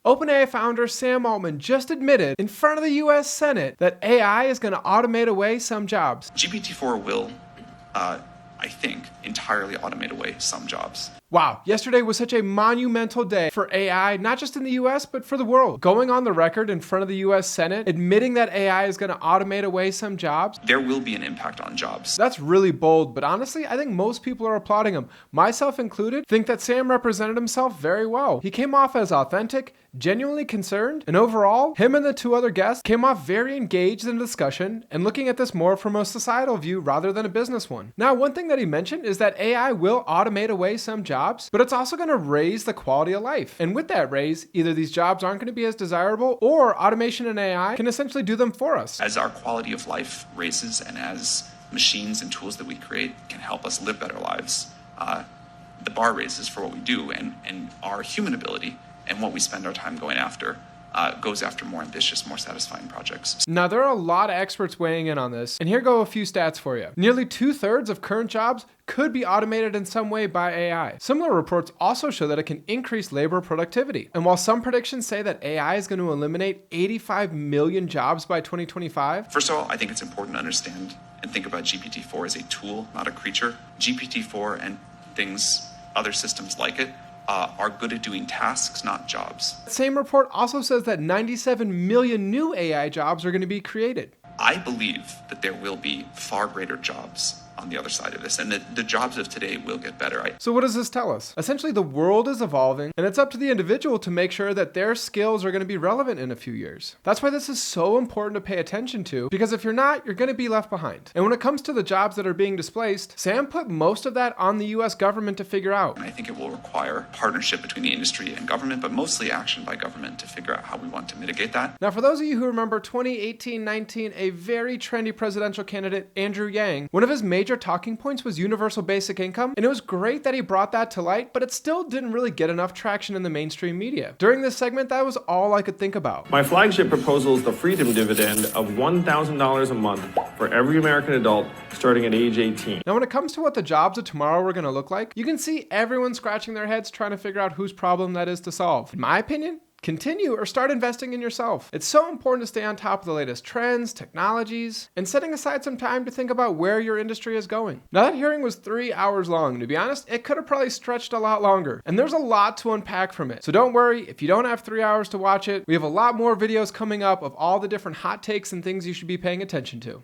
OpenAI founder Sam Altman just admitted in front of the US Senate that AI is going to automate away some jobs. GPT-4 will, I think, entirely automate away some jobs. Wow, yesterday was such a monumental day for AI, not just in the US, but for the world. Going on the record in front of the US Senate, admitting that AI is going to automate away some jobs. There will be an impact on jobs. That's really bold, but honestly, I think most people are applauding him, myself included, think that Sam represented himself very well. He came off as authentic, genuinely concerned, and overall, him and the two other guests came off very engaged in the discussion and looking at this more from a societal view rather than a business one. Now, one thing that he mentioned is that AI will automate away some jobs, but it's also going to raise the quality of life. And with that raise, either these jobs aren't going to be as desirable or automation and AI can essentially do them for us. As our quality of life raises and as machines and tools that we create can help us live better lives, the bar raises for what we do, and our human ability and what we spend our time going after goes after more ambitious, more satisfying projects. Now, there are a lot of experts weighing in on this, and here go a few stats for you. Nearly 2/3 of current jobs could be automated in some way by AI. Similar reports also show that it can increase labor productivity. And while some predictions say that AI is going to eliminate 85 million jobs by 2025, first of all, I think it's important to understand and think about GPT-4 as a tool, not a creature. GPT-4 and other systems like it, are good at doing tasks, not jobs. The same report also says that 97 million new AI jobs are going to be created. I believe that there will be far greater jobs on the other side of this, and that the jobs of today will get better. So what does this tell us? Essentially, the world is evolving, and it's up to the individual to make sure that their skills are going to be relevant in a few years. That's why this is so important to pay attention to, because if you're not, you're going to be left behind. And when it comes to the jobs that are being displaced, Sam put most of that on the US government to figure out. And I think it will require partnership between the industry and government, but mostly action by government to figure out how we want to mitigate that. Now, for those of you who remember 2018-19, a very trendy presidential candidate, Andrew Yang, one of his major talking points was universal basic income, and it was great that he brought that to light, but it still didn't really get enough traction in the mainstream media. During this segment, that was all I could think about. My flagship proposal is the freedom dividend of $1,000 a month for every American adult starting at age 18. Now, when it comes to what the jobs of tomorrow are going to look like, you can see everyone scratching their heads trying to figure out whose problem that is to solve. In my opinion, continue or start investing in yourself. It's so important to stay on top of the latest trends, technologies, and setting aside some time to think about where your industry is going. Now, that hearing was 3 hours long. To be honest, it could have probably stretched a lot longer, and there's a lot to unpack from it. So don't worry, if you don't have 3 hours to watch it, we have a lot more videos coming up of all the different hot takes and things you should be paying attention to.